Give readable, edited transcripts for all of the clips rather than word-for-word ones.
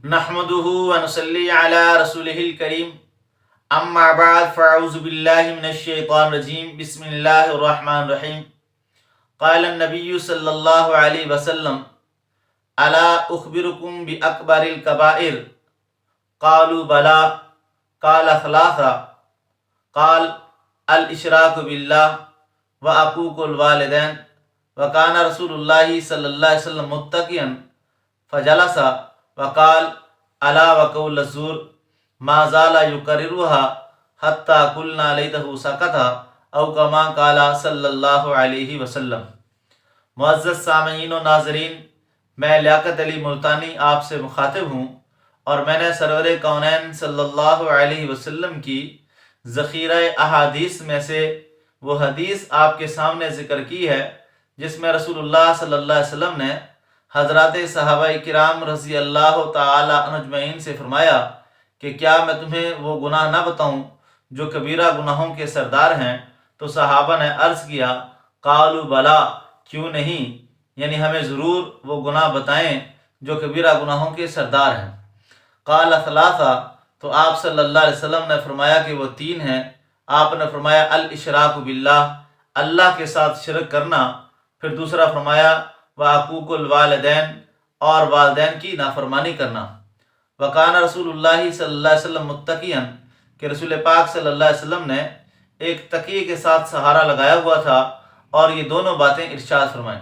नहमदुहु व नसल्ली अला रसूलिहिल करीम अम्मा बाद फ़अऊज़ु बिल्लाहि मिनश शैतानिर रजीम बिस्मिल्लाहिर रहमानिर रहीम क़ाला नबिय्यु सल्लल्लाहु अलैहि वसल्लम अला उख़बिरुकुम बि अकबरिल कबाइर क़ालू बला क़ाल सलासा क़ाल अल इशराकु बिल्लाह व अक़ूक़ुल वालिदैन व काना रसूलुल्लाहि सल्लल्लाहु अलैहि वसल्लम मुत्तक़ियन फ़जलसा वक़ाल अला वक़ौल ज़ूर मा ज़ाला युकर्रिरुहा हत्ता कुलना लैतहु सकता औ कमा क़ाला सल्लल्लाहु अलैहि वसल्लम। मुअज़्ज़ज़ सामीईन व नाज़रीन, मैं लियाक़त अली मुल्तानी आपसे मुखातिब हूँ और मैंने सरवर कौनैन सल्लल्लाहु अलैहि वसल्लम की ज़ख़ीरा अहादीस में से वो हदीस आपके सामने ज़िक्र की है जिसमें रसूलुल्लाह सल्लल्लाहु अलैहि वसल्लम ने हज़रात सहाबाए किराम रज़ी अल्लाह ताला अजमईन से फरमाया कि क्या मैं तुम्हें वो गुनाह ना बताऊं जो कबीरा गुनाहों के सरदार हैं। तो सहाबा ने अर्ज़ किया, कालू बला, क्यों नहीं, यानी हमें ज़रूर वो गुनाह बताएं जो कबीरा गुनाहों के सरदार हैं। काल सलासा, तो आप सल्लल्लाहु अलैहि वसल्लम ने फरमाया कि वो तीन हैं। आपने फरमाया अल इशराकु बिल्लाह, अल्लाह के साथ शिरक करना। फिर दूसरा फरमाया व अक़ूक़ुल वालिदैन, और वालिदैन की नाफरमानी करना। वकाना रसूलुल्लाहि सल्लल्लाहु अलैहि वसल्लम मुत्तक़ियन, कि रसूल पाक सल्लल्लाहु अलैहि वसल्लम ने एक तकिए के साथ सहारा लगाया हुआ था और ये दोनों बातें इरशाद फरमाएं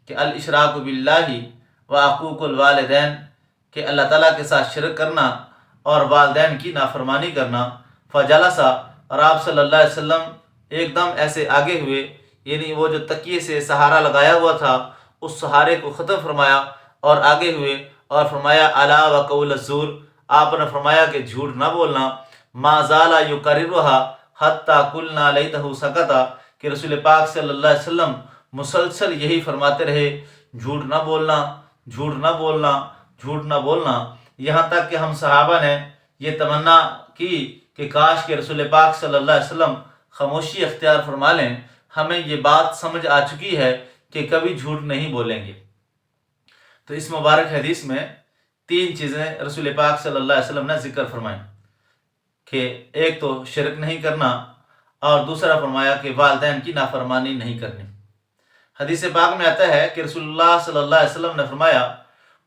कि अल इशराकु बिल्लाहि व अक़ूक़ुल वालिदैन, कि अल्लाह ताला के साथ शिरक करना और वालिदैन की नाफरमानी करना। फ़जलसा, और आप सल्लल्लाहु अलैहि वसल्लम एकदम ऐसे आगे हुए, यानी वो जो तकिए से सहारा लगाया हुआ था उस सहारे को ख़त्म फरमाया और आगे हुए और फरमाया अला व क़ौल ज़ूर, आपने फरमाया कि झूठ ना बोलना। मा ज़ाला युकर्रिरुहा हत्ता कुलना लैतहु सकता, कि रसूल पाक सल्लल्लाहु अलैहि वसल्लम मुसलसल यही फरमाते रहे, झूठ ना बोलना, झूठ ना बोलना, झूठ ना बोलना, यहाँ तक कि हम सहाबा ने ये तमन्ना की कि काश के रसूल पाक सल्लल्लाहु अलैहि वसल्लम खामोशी अख्तियार फरमा लें, हमें ये बात समझ आ चुकी है कि कभी झूठ नहीं बोलेंगे। तो इस मुबारक हदीस में तीन चीज़ें रसूल पाक सल्लल्लाहु अलैहि वसल्लम ने जिक्र फरमाई कि एक तो शिरक नहीं करना और दूसरा फरमाया कि वालिदैन की नाफरमानी नहीं करनी। हदीस पाक में आता है कि रसूलुल्लाह सल्लल्लाहु अलैहि वसल्लम ने फरमाया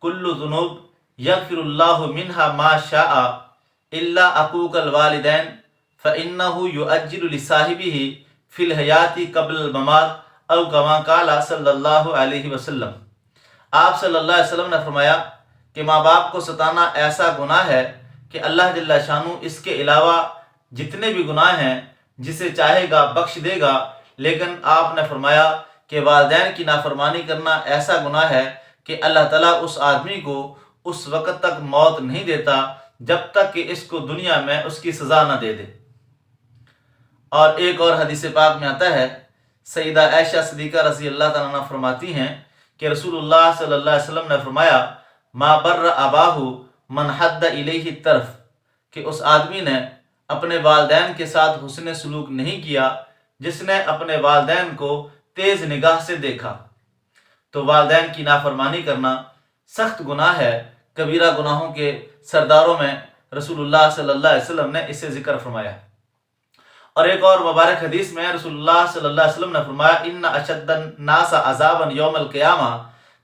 कुल्लु ज़ुनूब यग़फ़िरुल्लाहु मिन्हा मा शाअ इल्ला अक़ूक़ल वालिदैन फ़इन्नहु युअज्जिलु लिसाहिबिही फ़िल हयाति क़ब्लल ममात औ कमा क़ाला सल्लल्लाहु अलैहि वसल्लम। आप सल्लल्लाहु अलैहि वसल्लम ने फरमाया कि माँ बाप को सताना ऐसा गुनाह है कि अल्लाह जल्ला शानू इसके अलावा जितने भी गुनाह हैं जिसे चाहेगा बख्श देगा, लेकिन आपने फरमाया कि वालिदैन की नाफरमानी करना ऐसा गुनाह है कि अल्लाह ताला उस आदमी को उस वक़्त तक मौत नहीं देता जब तक कि इसको दुनिया में उसकी सज़ा न दे दे। और एक और हदीस पाक में आता है, सईदा आयशा सिद्दीक़ा रज़ी अल्लाह तआला अन्हा फरमाती हैं कि रसूलुल्लाह सल्लल्लाहु अलैहि वसल्लम ने फरमाया मा बर्र अबाहु मन हद्द इलैहि तरफ, कि उस आदमी ने अपने वालिदैन के साथ हुस्न सलूक नहीं किया जिसने अपने वालिदैन को तेज़ निगाह से देखा। तो वालिदैन की नाफरमानी करना सख्त गुनाह है, कबीरा गुनाहों के सरदारों में रसूलुल्लाह सल्लल्लाहु अलैहि वसल्लम ने इसे जिक्र फरमाया। और एक और मुबारक हदीस में रसूलुल्लाह सल्लल्लाहु अलैहि वसल्लम ने फरमाया इन्ना अशद्दन नासा अज़ाबन यौमल क़ियामा,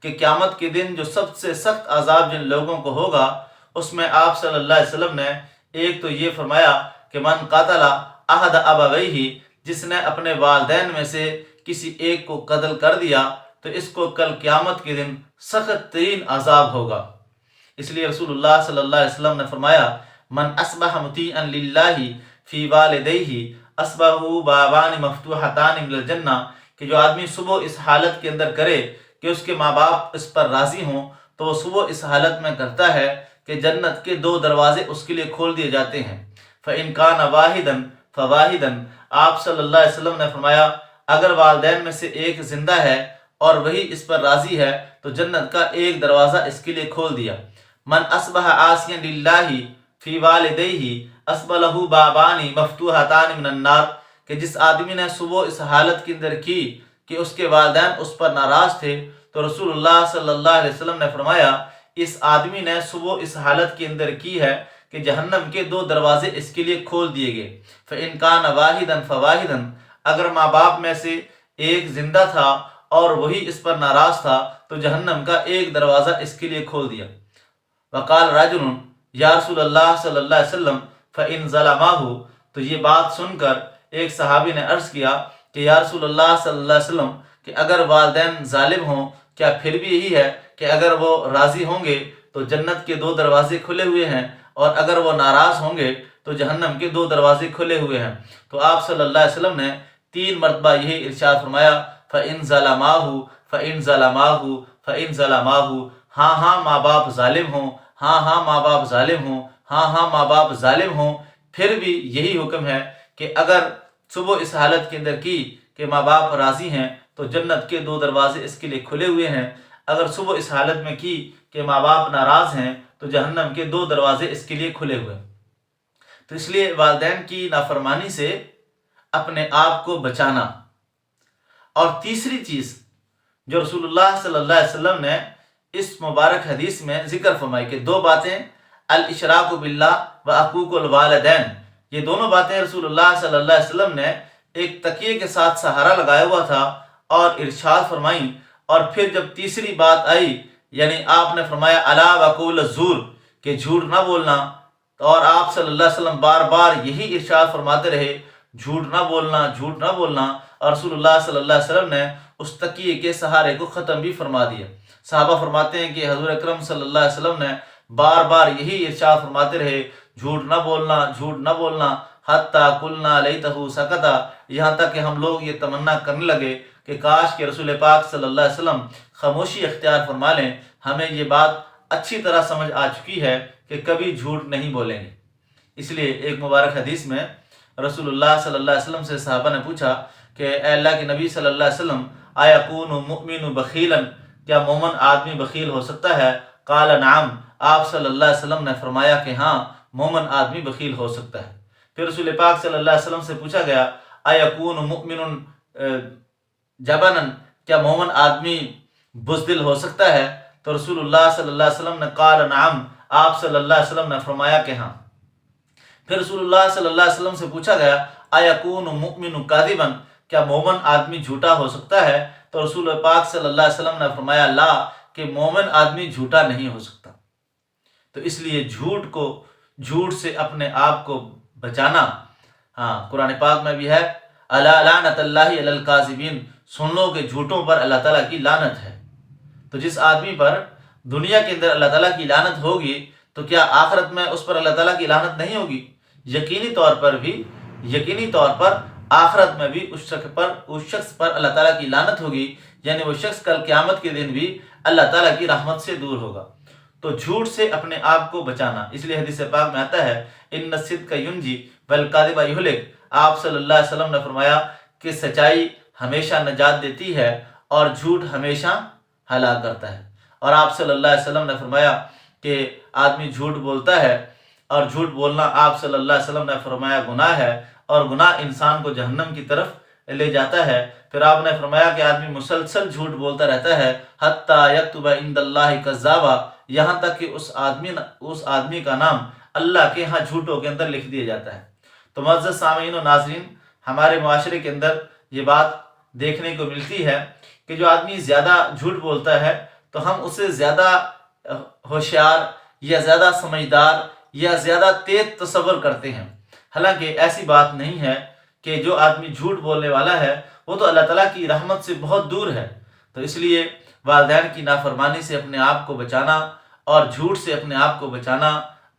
कि क़यामत के दिन जो सबसे सख्त अज़ाब जिन लोगों को होगा उसमें आप सल्लल्लाहु अलैहि वसल्लम ने एक तो ये फरमाया कि मन क़तला अहद अबवैहि, जिसने अपने वालिदैन में से किसी एक को कत्ल कर दिया तो इसको कल क़यामत के दिन सख्त तरीन अज़ाब होगा। इसलिए रसूलुल्लाह सल्लल्लाहु अलैहि वसल्लम ने फरमाया मन अस्बह मुतीअन लिल्लाहि फ़ी वालिदैहि अस्बहु बाबान मफ्तूहतान मिनल जन्ना, कि जो आदमी सुबह इस हालत के अंदर करे कि उसके माँ बाप इस पर राज़ी हों तो वो सुबह इस हालत में करता है कि जन्नत के दो दरवाजे उसके लिए खोल दिए जाते हैं। फ़इन कान वाहिदन फ़वाहिदन, आप सल्लल्लाहु अलैहि वसल्लम ने फरमाया अगर वालिदैन में से एक ज़िंदा है और वही इस पर राज़ी है तो जन्नत का एक दरवाज़ा इसके लिए खोल दिया। मन अस्बह आसियन लिल्लाहि फ़ी वालिदैहि अस्बलहु बाबानी मफ्तूहतान मिनन नार, कि जिस आदमी ने सुबह इस हालत के अंदर की कि उसके वालिदैन उस पर नाराज़ थे तो रसूलुल्लाह सल्लल्लाहु अलैहि वसल्लम ने फरमाया اس آدمی نے صبح اس حالت کے اندر کی ہے کہ جہنم کے 2 دروازے اس کے لیے کھول دیے گئے۔ فَإِنْ كَانَ وَاحِدًا فَوَاحِدًا، اگر ماں باپ میں سے ایک زندہ تھا اور وہی اس پر ناراض تھا تو جہنم کا ایک دروازہ اس کے لیے کھول دیا۔ وقال رجل یا رسول اللہ صلی اللہ علیہ وسلم فَإِنْ ظَلَمَاهُ، تو یہ بات سن کر ایک صحابی نے عرض کیا کہ یا رسول اللہ صلی اللہ علیہ وسلم کہ اگر والدین ظالم ہوں کیا پھر بھی یہی ہے کہ اگر وہ راضی ہوں گے تو جنت کے 2 دروازے کھلے ہوئے ہیں، اور اگر وہ ناراض ہوں گے تو جہنم کے 2 دروازے کھلے ہوئے ہیں؟ تو آپ صلی اللہ علیہ وسلم نے 3 مرتبہ یہی ارشاد فرمایا فَإِنْ ظَلَمَاهُ فَإِنْ ظَلَمَاهُ فَإِنْ ظَلَمَاهُ، ہاں ہاں ماں باپ ظالم ہوں، ہاں ہاں ماں باپ ظالم ہوں، ہاں ہاں ماں باپ ظالم ہوں، پھر بھی یہی حکم ہے کہ اگر صبح اس حالت کے اندر کی کہ ماں باپ راضی ہیں تو جنت کے 2 دروازے اس کے لیے کھلے ہوئے ہیں، اگر صبح اس حالت میں کی کہ ماں باپ ناراض ہیں تو جہنم کے 2 دروازے اس کے لیے کھلے ہوئے۔ تو اس لیے والدین کی نافرمانی سے اپنے آپ کو بچانا۔ اور تیسری چیز جو رسول اللہ صلی اللہ علیہ وسلم نے اس مبارک حدیث میں ذکر فرمائی کہ 2 باتیں، الاشراک باللہ و عقوق الوالدین، یہ دونوں باتیں رسول اللہ صلی اللہ علیہ وسلم نے ایک تکیے کے ساتھ سہارا لگایا ہوا تھا اور ارشاد فرمائیں۔ اور پھر جب تیسری بات آئی یعنی آپ نے فرمایا الا وقول الزور، کہ جھوٹ نہ بولنا، اور آپ صلی اللہ علیہ وسلم بار بار یہی ارشاد فرماتے رہے جھوٹ نہ بولنا، جھوٹ نہ بولنا، اور رسول اللہ صلی اللہ علیہ وسلم نے اس تکیے کے سہارے کو ختم بھی فرما دیا۔ صحابہ فرماتے ہیں کہ حضور اکرم صلی اللہ علیہ وسلم نے بار بار یہی ارشاد فرماتے رہے جھوٹ نہ بولنا، جھوٹ نہ بولنا، حتیٰ قلنا لیتہ سکتا، یہاں تک کہ ہم لوگ یہ تمنا کرنے لگے کہ کاش کہ رسول پاک صلی اللہ علیہ وسلم خاموشی اختیار فرما لیں، ہمیں یہ بات اچھی طرح سمجھ آ چکی ہے کہ کبھی جھوٹ نہیں بولیں گے۔ اس لیے ایک مبارک حدیث میں رسول اللہ صلی اللہ علیہ وسلم سے صحابہ نے پوچھا کہ اے اللہ کے نبی صلی اللہ علیہ وسلم ایکون مؤمن بخیلا، کیا مومن آدمی بخیل ہو سکتا ہے؟ قال نعم، آپ صلی اللہ علیہ وسلم نے فرمایا کہ ہاں مومن آدمی بخیل ہو سکتا ہے۔ پھر رسول پاک صلی اللہ علیہ وسلم سے پوچھا گیا ایکون مؤمن جبنا، کیا مومن آدمی بزدل ہو سکتا ہے؟ تو رسول اللہ صلی اللہ علیہ وسلم نے قال نعم، آپ صلی اللہ علیہ وسلم نے فرمایا کہ ہاں۔ پھر رسول اللہ صلی اللہ علیہ وسلم سے پوچھا گیا ایکون مؤمن کاذبا، کیا مومن آدمی جھوٹا ہو سکتا ہے؟ تو رسول پاک صلی اللہ علیہ وسلم نے فرمایا لا، کہ مومن آدمی جھوٹا نہیں ہو سکتا۔ تو اس لیے جھوٹ سے اپنے آپ کو بچانا، ہاں قرآن پاک میں بھی ہے الا لعنت اللہ علی الکاذبین، سن لو کہ جھوٹوں پر اللہ تعالیٰ کی لعنت ہے۔ تو جس آدمی پر دنیا کے اندر اللہ تعالیٰ کی لعنت ہوگی تو کیا آخرت میں اس پر اللہ تعالیٰ کی لعنت نہیں ہوگی؟ یقینی طور پر آخرت میں بھی اس شخص پر اللہ تعالیٰ کی لعنت ہوگی، یعنی وہ شخص کل قیامت کے دن بھی اللہ تعالیٰ کی رحمت سے دور ہوگا۔ تو جھوٹ سے اپنے آپ کو بچانا، اس لیے حدیث پاک میں آتا ہے ان الصدق ینجی والکذب یہلک، آپ صلی اللہ علیہ وسلم نے فرمایا کہ سچائی ہمیشہ نجات دیتی ہے اور جھوٹ ہمیشہ ہلاک کرتا ہے۔ اور آپ صلی اللہ علیہ وسلم نے فرمایا کہ آدمی جھوٹ بولتا ہے اور جھوٹ بولنا آپ صلی اللہ علیہ وسلم نے فرمایا گناہ ہے، اور گناہ انسان کو جہنم کی طرف لے جاتا ہے۔ پھر آپ نے فرمایا کہ آدمی مسلسل جھوٹ بولتا رہتا ہے حتیٰ یکتب عند اللہ کذابا، یہاں تک کہ اس آدمی کا نام اللہ کے ہاں جھوٹوں کے اندر لکھ دیا جاتا ہے۔ تو معزز سامعین و ناظرین، ہمارے معاشرے کے اندر یہ بات دیکھنے کو ملتی ہے کہ جو آدمی زیادہ جھوٹ بولتا ہے تو ہم اسے زیادہ ہوشیار یا زیادہ سمجھدار یا زیادہ تیز تصور کرتے ہیں، حالانکہ ایسی بات نہیں ہے کہ جو آدمی جھوٹ بولنے والا ہے وہ تو اللہ تعالیٰ کی رحمت سے بہت دور ہے۔ تو اس لیے والدین کی نافرمانی سے اپنے آپ کو بچانا اور جھوٹ سے اپنے آپ کو بچانا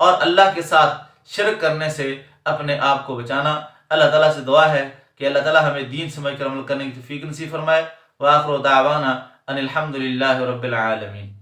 اور اللہ کے ساتھ شرک کرنے سے اپنے آپ کو بچانا، اللہ تعالیٰ سے دعا ہے کہ اللہ تعالیٰ ہمیں دین سمجھ کر عمل کرنے کی توفیق نصیب فرمائے۔ وآخر دعوانا ان الحمد للہ رب العالمین۔